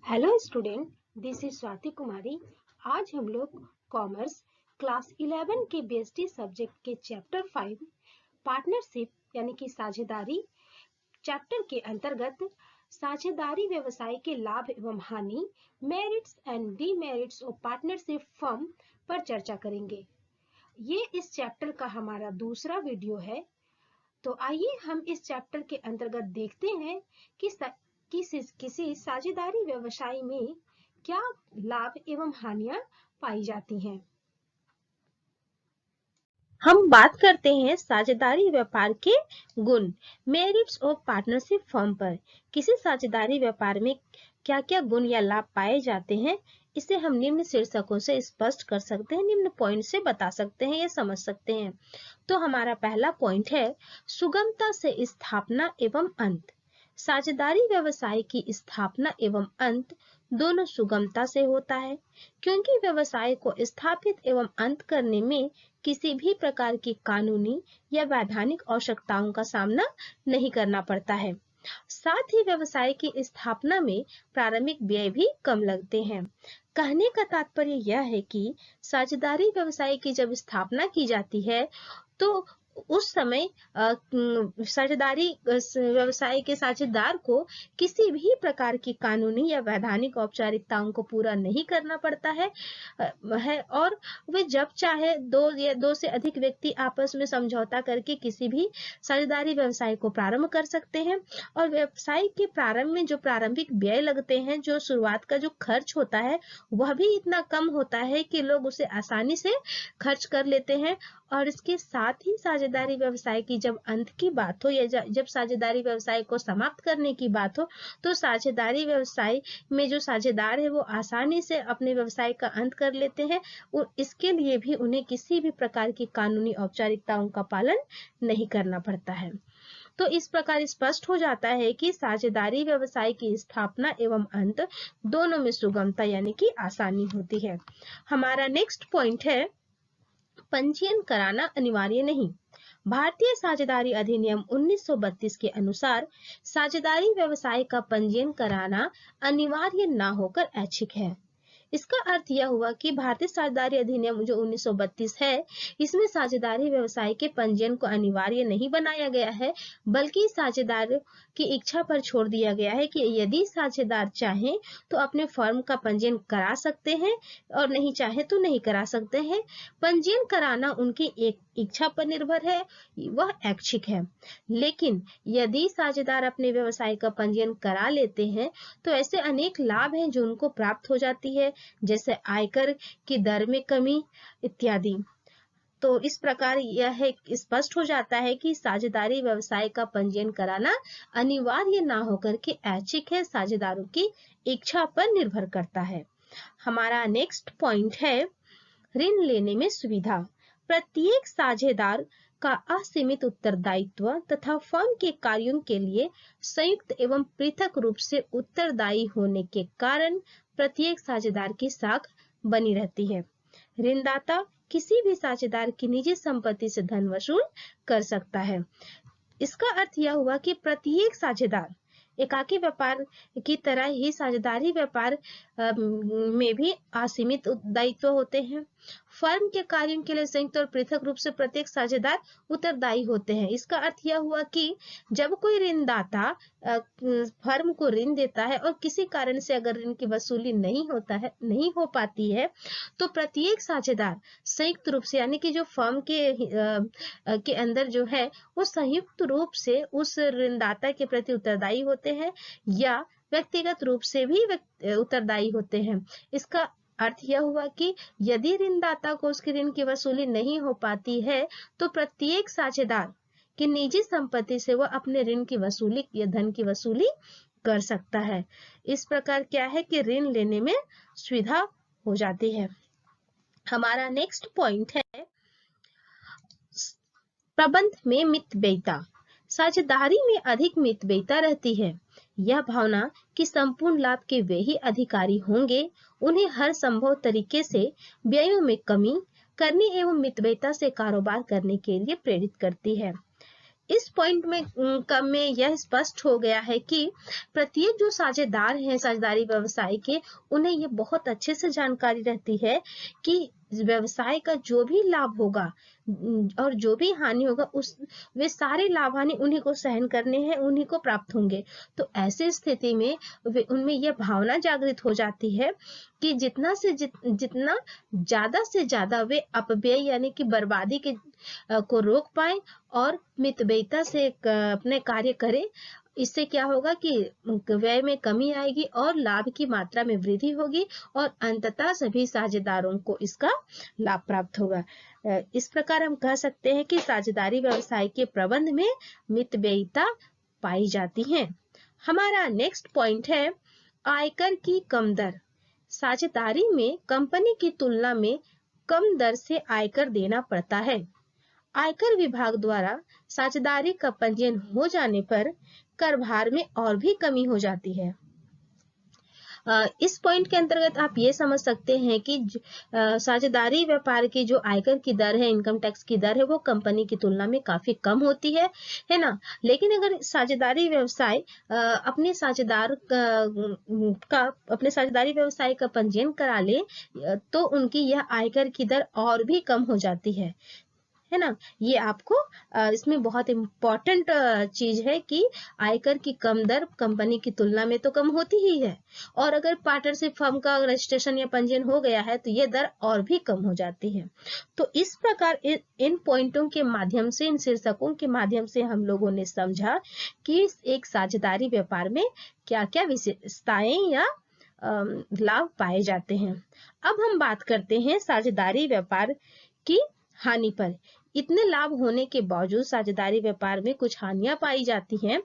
Hello student, this is Swati Kumari. आज हम लोग कॉमर्स क्लास 11 के बीएसटी सब्जेक्ट के चैप्टर 5 पार्टनरशिप यानी कि साझेदारी चैप्टर के अंतर्गत साझेदारी व्यवसाय के लाभ एवं हानि, merits and demerits of partnership firm पर चर्चा करेंगे। ये इस चैप्टर का हमारा दूसरा वीडियो है। तो आइए हम इस चैप्टर के अंतर्गत देखते हैं कि किसी साझेदारी व्यवसाय में क्या लाभ एवं हानियां पाई जाती हैं। हम बात करते हैं साझेदारी व्यापार के गुण, मेरिट्स ऑफ पार्टनरशिप फर्म पर। किसी साझेदारी व्यापार में क्या क्या गुण या लाभ पाए जाते हैं, इसे हम निम्न शीर्षकों से स्पष्ट कर सकते हैं, निम्न पॉइंट से बता सकते हैं या समझ सकते हैं। तो हमारा पहला पॉइंट है सुगमता से स्थापना एवं अंत। साझेदारी व्यवसाय की स्थापना एवं अंत दोनों सुगमता से होता है, क्योंकि व्यवसाय को स्थापित एवं अंत करने में किसी भी प्रकार की कानूनी या वैधानिक आवश्यकताओं का सामना नहीं करना पड़ता है। साथ ही व्यवसाय की स्थापना में प्रारंभिक व्यय भी कम लगते हैं। कहने का तात्पर्य यह है कि साझेदारी व्यवसाय की जब स्थापना की जाती है तो उस समय साझेदारी व्यवसाय के साझेदार को किसी भी प्रकार की कानूनी या वैधानिक औपचारिकताओं को पूरा नहीं करना पड़ता है और वे जब चाहे दो से अधिक व्यक्ति आपस में समझौता करके किसी भी साझेदारी व्यवसाय को प्रारंभ कर सकते हैं। और व्यवसाय के प्रारंभ में जो प्रारंभिक व्यय लगते हैं, जो शुरुआत का जो खर्च होता है, वह भी इतना कम होता है कि लोग उसे आसानी से खर्च कर लेते हैं। और इसके साथ ही साझेदारी व्यवसाय की जब अंत की बात हो या जब साझेदारी व्यवसाय को समाप्त करने की बात हो, तो साझेदारी व्यवसाय में जो साझेदार है वो आसानी से अपने व्यवसाय का अंत कर लेते हैं और इसके लिए भी उन्हें किसी भी प्रकार की कानूनी औपचारिकताओं का पालन नहीं करना पड़ता है। तो इस प्रकार स्पष्ट हो जाता है कि साझेदारी व्यवसाय की स्थापना एवं अंत दोनों में सुगमता यानी कि आसानी होती है। हमारा नेक्स्ट पॉइंट है पंजीयन कराना अनिवार्य नहीं। भारतीय साझेदारी अधिनियम 1932 के अनुसार साझेदारी व्यवसाय का पंजीयन कराना अनिवार्य न होकर ऐच्छिक है। इसका अर्थ यह हुआ कि भारतीय साझेदारी अधिनियम जो 1932 है, इसमें साझेदारी व्यवसाय के पंजीयन को अनिवार्य नहीं बनाया गया है, बल्कि साझेदार की इच्छा पर छोड़ दिया गया है कि यदि साझेदार चाहें तो अपने फर्म का पंजीयन करा सकते हैं और नहीं चाहे तो नहीं करा सकते हैं। पंजीयन कराना उनकी एक इच्छा पर निर्भर है, वह ऐच्छिक है। लेकिन यदि साझेदार अपने व्यवसाय का पंजीयन करा लेते हैं तो ऐसे अनेक लाभ हैं जो उनको प्राप्त हो जाती है, जैसे आयकर की दर में कमी इत्यादि। तो इस प्रकार यह स्पष्ट हो जाता है कि साझेदारी व्यवसाय का पंजीयन कराना अनिवार्य ना होकर के ऐच्छिक है, साझेदारों की इच्छा पर निर्भर करता है। हमारा नेक्स्ट पॉइंट है ऋण लेने में सुविधा। प्रत्येक साझेदार का असीमित उत्तरदायित्व तथा फर्म के कार्यों के लिए संयुक्त एवं पृथक रूप से उत्तरदायी होने के कारण प्रत्येक साझेदार की साख बनी रहती है। ऋणदाता किसी भी साझेदार की निजी संपत्ति से धन वसूल कर सकता है। इसका अर्थ यह हुआ कि प्रत्येक साझेदार एकाकी व्यापार की तरह ही साझेदारी व्यापार में भी असीमित दायित्व होते हैं। फर्म के कार्यों के लिए संयुक्त और पृथक रूप से प्रत्येक साझेदार उत्तरदायी होते हैं। इसका अर्थ यह हुआ कि जब कोई ऋणदाता फर्म को ऋण देता है और किसी कारण से अगर ऋण की वसूली नहीं हो पाती है, तो प्रत्येक साझेदार संयुक्त रूप से यानी कि जो फर्म के अंदर जो है वो संयुक्त रूप से उस ऋणदाता के प्रति उत्तरदायी होते हैं या व्यक्तिगत रूप से भी उत्तरदायी होते हैं। इसका अर्थ यह हुआ कि यदि ऋणदाता को उसके ऋण की वसूली नहीं हो पाती है तो प्रत्येक साझेदार की निजी संपत्ति से वह अपने ऋण की वसूली या धन की वसूली कर सकता है। इस प्रकार क्या है कि ऋण लेने में सुविधा हो जाती है। हमारा नेक्स्ट पॉइंट है प्रबंध में मितव्ययिता। साझेदारी में अधिक मितव्ययिता रहती है। यह भावना कि संपूर्ण लाभ के वे ही अधिकारी होंगे उन्हें हर संभव तरीके से व्ययों में कमी करने एवं मितव्ययिता से कारोबार करने के लिए प्रेरित करती है। इस पॉइंट में यह स्पष्ट हो गया है कि प्रत्येक जो साझेदार हैं साझेदारी व्यवसाय के, उन्हें ये बहुत अच्छे से जानकारी रहती है कि व्यवसाय का जो भी लाभ होगा और जो भी हानि होगा वे सारे लाभ हानि उन्हीं को सहन करने हैं, उन्हीं को प्राप्त होंगे। तो ऐसी स्थिति में उनमें यह भावना जागृत हो जाती है कि जितना ज्यादा से ज्यादा वे अपव्यय यानी कि बर्बादी को रोक पाए और मितव्ययिता से अपने कार्य करें। इससे क्या होगा कि व्यय में कमी आएगी और लाभ की मात्रा में वृद्धि होगी और अंततः सभी साझेदारों को इसका लाभ प्राप्त होगा। इस प्रकार हम कह सकते हैं कि साझेदारी व्यवसाय के प्रबंध में मितव्ययिता पाई जाती है। हमारा नेक्स्ट पॉइंट है आयकर की कम दर। साझेदारी में कंपनी की तुलना में कम दर से आयकर देना पड़ता है। आयकर विभाग द्वारा साझेदारी का पंजीयन हो जाने पर कर भार में और भी कमी हो जाती है। इस पॉइंट के अंतर्गत आप ये समझ सकते हैं कि साझेदारी व्यापार की जो आयकर की दर है, इनकम टैक्स की दर है, वो कंपनी की तुलना में काफी कम होती है ना। लेकिन अगर साझेदारी व्यवसाय अपने साझेदारी व्यवसाय का पंजीयन करा ले तो उनकी यह आयकर की दर और भी कम हो जाती है ना। ये आपको इसमें बहुत इम्पोर्टेंट चीज है कि आयकर की कम दर कंपनी की तुलना में तो कम होती ही है, और अगर पार्टनरशिप फर्म का रजिस्ट्रेशन या पंजीयन हो गया है तो ये दर और भी कम हो जाती है। तो इस प्रकार इन पॉइंटों के माध्यम से, इन शीर्षकों के माध्यम से हम लोगों ने समझा कि एक साझेदारी व्यापार में क्या क्या विशेषताएं या लाभ पाए जाते हैं। अब हम बात करते हैं साझेदारी व्यापार की हानि पर। इतने लाभ होने के बावजूद साझेदारी व्यापार में कुछ हानियां पाई जाती हैं।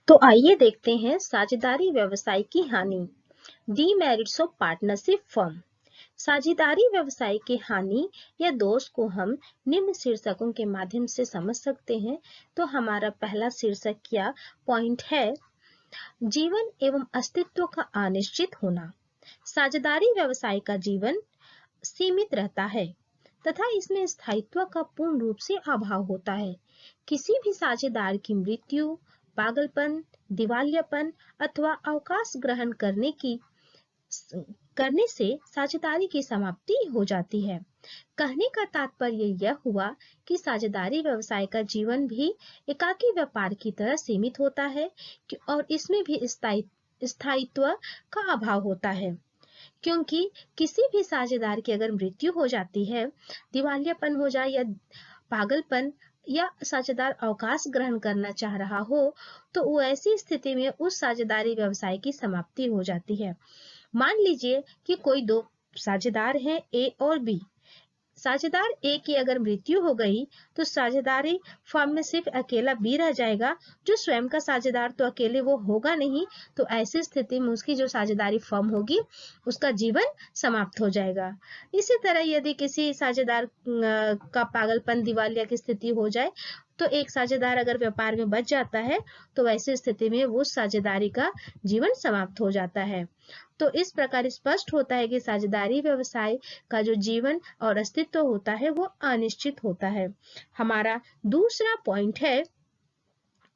तो आइए देखते हैं साझेदारी व्यवसाय की हानि। Demerits of partnership firm. साझेदारी व्यवसाय के हानि या दोष को हम निम्न शीर्षकों के माध्यम से समझ सकते हैं। तो हमारा पहला शीर्षक या पॉइंट है जीवन एवं अस्तित्व का अनिश्चित होना। साझेदारी व्यवसाय का जीवन सीमित रहता है तथा इसमें स्थायित्व का पूर्ण रूप से अभाव होता है। किसी भी साझेदार की मृत्यु, पागलपन, दिवालियापन अथवा अवकाश ग्रहण करने से साझेदारी की समाप्ति हो जाती है। कहने का तात्पर्य यह हुआ कि साझेदारी व्यवसाय का जीवन भी एकाकी व्यापार की तरह सीमित होता है और इसमें भी स्थायित्व का अभाव होता है, क्योंकि किसी भी साझेदार की अगर मृत्यु हो जाती है, दिवालियापन हो जाए या पागलपन या साझेदार अवकाश ग्रहण करना चाह रहा हो तो वो ऐसी स्थिति में उस साझेदारी व्यवसाय की समाप्ति हो जाती है। मान लीजिए कि कोई दो साझेदार हैं, ए और बी। साझेदार ए की अगर मृत्यु हो गई तो साझेदारी फर्म में सिर्फ अकेला बी रह जाएगा, जो स्वयं का साझेदार तो अकेले वो होगा नहीं। तो ऐसी स्थिति में उसकी जो साझेदारी फर्म होगी उसका जीवन समाप्त हो जाएगा। इसी तरह यदि किसी साझेदार का पागलपन, दिवालिया की स्थिति हो जाए तो एक साझेदार अगर व्यापार में बच जाता है तो वैसी स्थिति में वो साझेदारी का जीवन समाप्त हो जाता है। तो इस प्रकार स्पष्ट होता है कि साझेदारी व्यवसाय का जो जीवन और अस्तित्व होता है वो अनिश्चित होता है। हमारा दूसरा पॉइंट है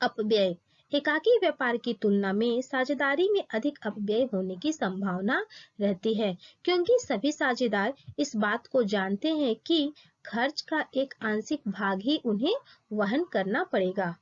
अपव्यय। एकाकी व्यापार की तुलना में साझेदारी में अधिक अपव्यय होने की संभावना रहती है, क्योंकि सभी साझेदार इस बात को जानते हैं कि खर्च का एक आंशिक भाग ही उन्हें वहन करना पड़ेगा।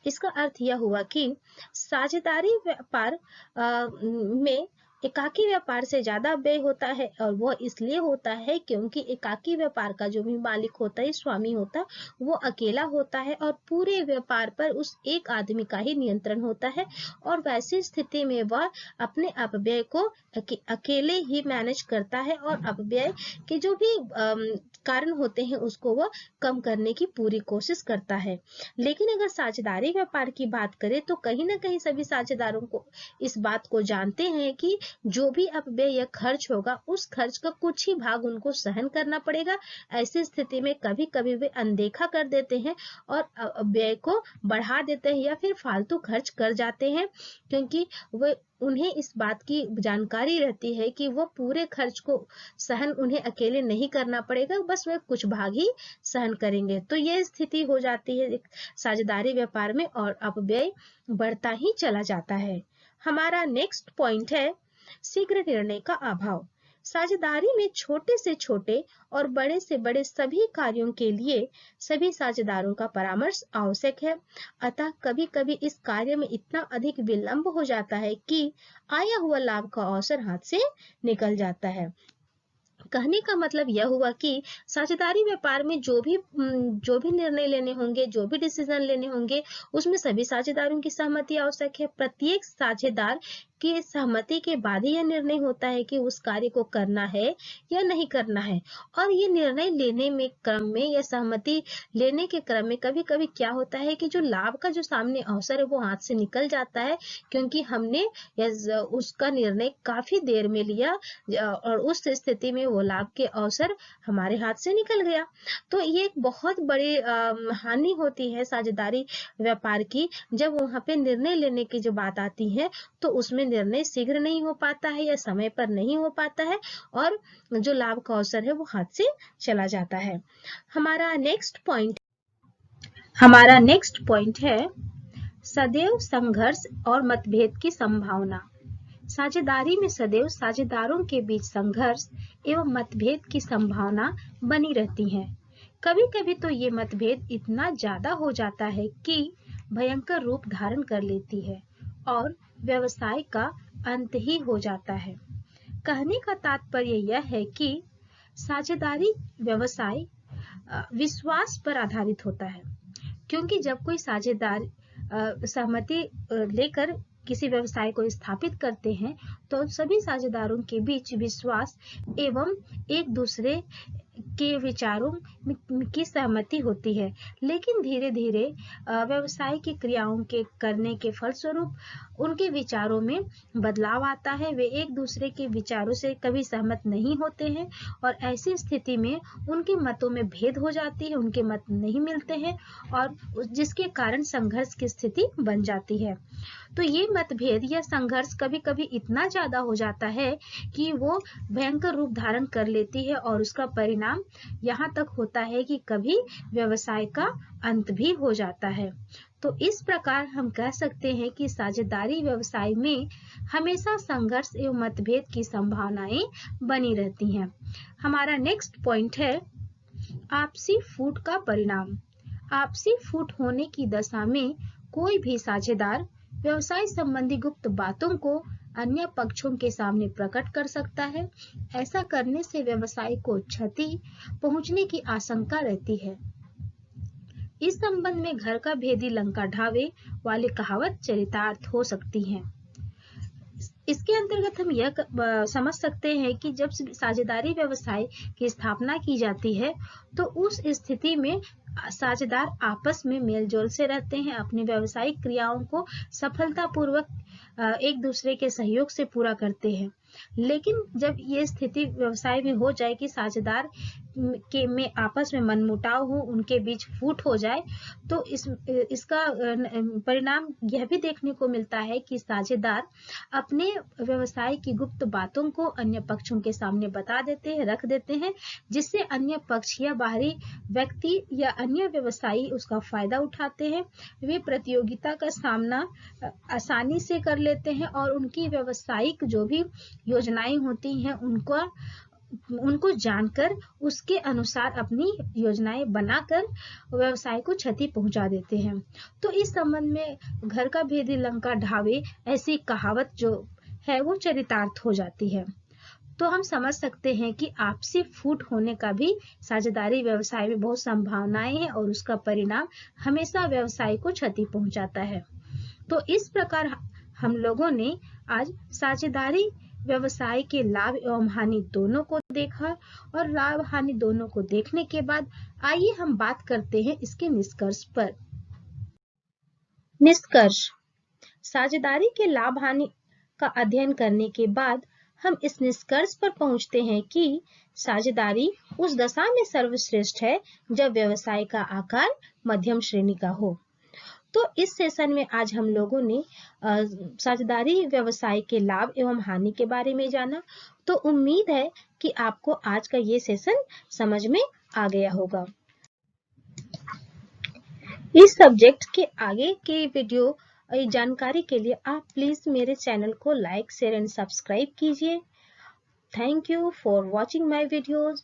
इसका अर्थ यह हुआ कि साझेदारी व्यापार में एकाकी व्यापार से ज्यादा व्यय होता है, और वो इसलिए होता है क्योंकि एकाकी व्यापार का जो भी मालिक होता है, स्वामी होता है, वो अकेला होता है और पूरे व्यापार पर उस एक आदमी का ही नियंत्रण होता है, और वैसी स्थिति में वह अपने अपव्यय को अकेले ही मैनेज करता है और अपव्यय के जो भी कारण होते हैं उसको वह कम करने की पूरी कोशिश करता है। लेकिन अगर साझेदारी व्यापार की बात करें तो कहीं ना कहीं सभी साझेदारों को इस बात को जानते हैं कि जो भी अपव्यय या खर्च होगा उस खर्च का कुछ ही भाग उनको सहन करना पड़ेगा। ऐसी स्थिति में कभी कभी वे अनदेखा कर देते हैं और व्यय को बढ़ा देते हैं या फिर फालतू खर्च कर जाते हैं, क्योंकि वे उन्हें इस बात की जानकारी रहती है कि वो पूरे खर्च को सहन उन्हें अकेले नहीं करना पड़ेगा, बस वे कुछ भाग ही सहन करेंगे। तो ये स्थिति हो जाती है एक साझेदारी व्यापार में और अपव्यय बढ़ता ही चला जाता है। हमारा नेक्स्ट पॉइंट है शीघ्र निर्णय का अभाव। साझेदारी में छोटे से छोटे और बड़े से बड़े सभी कार्यों के लिए सभी साझेदारों का परामर्श आवश्यक है। अतः कभी कभी इस कार्य में इतना अधिक विलंब हो जाता है कि आया हुआ लाभ का अवसर हाथ से निकल जाता है। कहने का मतलब यह हुआ कि साझेदारी व्यापार में जो भी निर्णय लेने होंगे, जो भी डिसीजन लेने होंगे, उसमें सभी साझेदारों की सहमति आवश्यक है। प्रत्येक साझेदार की सहमति के बाद ही यह निर्णय होता है कि उस कार्य को करना है या नहीं करना है। और ये निर्णय लेने में क्रम में या सहमति लेने के क्रम में कभी कभी क्या होता है कि जो लाभ का जो सामने अवसर है वो हाथ से निकल जाता है, क्योंकि हमने उसका निर्णय काफी देर में लिया और उस स्थिति में वो लाभ के अवसर हमारे हाथ से निकल गया। तो ये एक बहुत बड़ी हानि होती है साझेदारी व्यापार की। जब वहां पे निर्णय लेने की जो बात आती है तो उसमें निर्णय शीघ्र नहीं हो पाता है या समय पर नहीं हो पाता है और जो लाभ का अवसर है वो हाथ से चला जाता है। हमारा नेक्स्ट पॉइंट है सदैव संघर्ष और मतभेद की संभावना। साझेदारी में सदैव साझेदारों के बीच संघर्ष एवं मतभेद की संभावना बनी रहती है। कभी कभी तो ये मतभेद इतना ज्यादा हो जाता है कि भयंकर रूप धारण कर लेती है और व्यवसाय का अंत ही हो जाता है। कहने का तात्पर्य यह है कि साझेदारी व्यवसाय विश्वास पर आधारित होता है, क्योंकि जब कोई साझेदार सहमति लेकर किसी व्यवसाय को स्थापित करते हैं तो सभी साझेदारों के बीच विश्वास एवं एक दूसरे के विचारों की सहमति होती है। लेकिन धीरे धीरे व्यवसाय की क्रियाओं के करने के फलस्वरूप उनके विचारों में बदलाव आता है। वे एक दूसरे के विचारों से कभी सहमत नहीं होते हैं और ऐसी स्थिति में उनके मतों में भेद हो जाती है, उनके मत नहीं मिलते हैं और जिसके कारण संघर्ष की स्थिति बन जाती है। तो ये मतभेद या संघर्ष कभी कभी इतना ज्यादा हो जाता है कि वो भयंकर रूप धारण कर लेती है और उसका परिणाम यहाँ तक होता है कि कभी व्यवसाय का अंत भी हो जाता है। तो इस प्रकार हम कह सकते हैं कि साझेदारी व्यवसाय में हमेशा संघर्ष एवं मतभेद की संभावनाएं बनी रहती हैं। हमारा नेक्स्ट पॉइंट है आपसी फूट का परिणाम। आपसी फूट होने की दशा में कोई भी साझेदार व्यवसाय संबंधी गुप्त बातों को अन्य पक्षों के सामने प्रकट कर सकता है। ऐसा करने से व्यवसाय को क्षति पहुंचने की आशंका रहती है। इस संबंध में घर का भेदी लंका ढावे वाली कहावत चरितार्थ हो सकती है। इसके अंतर्गत हम यह समझ सकते हैं कि जब साझेदारी व्यवसाय की स्थापना की जाती है तो उस स्थिति में साझेदार आपस में मेलजोल से रहते हैं, अपनी व्यावसायिक क्रियाओं को सफलतापूर्वक एक दूसरे के सहयोग से पूरा करते हैं। लेकिन जब ये स्थिति व्यवसाय में हो जाए कि साझेदार के में आपस में मनमुटाव हो, उनके बीच फूट हो जाए, तो इसका परिणाम यह भी देखने को मिलता है कि साझेदार अपने व्यवसाय की गुप्त बातों को अन्य पक्षों के सामने बता देते हैं, रख देते हैं, जिससे अन्य पक्ष या बाहरी व्यक्ति या अन्य व्यवसायी उसका फायदा उठाते हैं। वे प्रतियोगिता का सामना आसानी से कर लेते हैं और उनकी व्यावसायिक जो भी योजनाएं होती हैं उनको जानकर उसके अनुसार अपनी योजनाएं बनाकर व्यवसाय को क्षति पहुंचा देते हैं। तो इस संबंध में घर का भेदी लंका ढावे ऐसी कहावत जो है वो चरितार्थ हो जाती है। तो हम समझ सकते हैं कि आपसी फूट होने का भी साझेदारी व्यवसाय में बहुत संभावनाएं हैं और उसका परिणाम हमेशा व्यवसाय को क्षति पहुंचाता है। तो इस प्रकार हम लोगों ने आज साझेदारी व्यवसाय के लाभ एवं हानि दोनों को देखा और लाभ हानि दोनों को देखने के बाद आइए हम बात करते हैं इसके निष्कर्ष पर। निष्कर्ष: साझेदारी के लाभ हानि का अध्ययन करने के बाद हम इस निष्कर्ष पर पहुंचते हैं कि साझेदारी उस दशा में सर्वश्रेष्ठ है जब व्यवसाय का आकार मध्यम श्रेणी का हो। तो इस सेशन में आज हम लोगों ने साझेदारी व्यवसाय के लाभ एवं हानि के बारे में जाना। तो उम्मीद है कि आपको आज का ये सेशन समझ में आ गया होगा। इस सब्जेक्ट के आगे के वीडियो जानकारी के लिए आप प्लीज मेरे चैनल को लाइक, शेयर एंड सब्सक्राइब कीजिए। Thank you for watching my videos.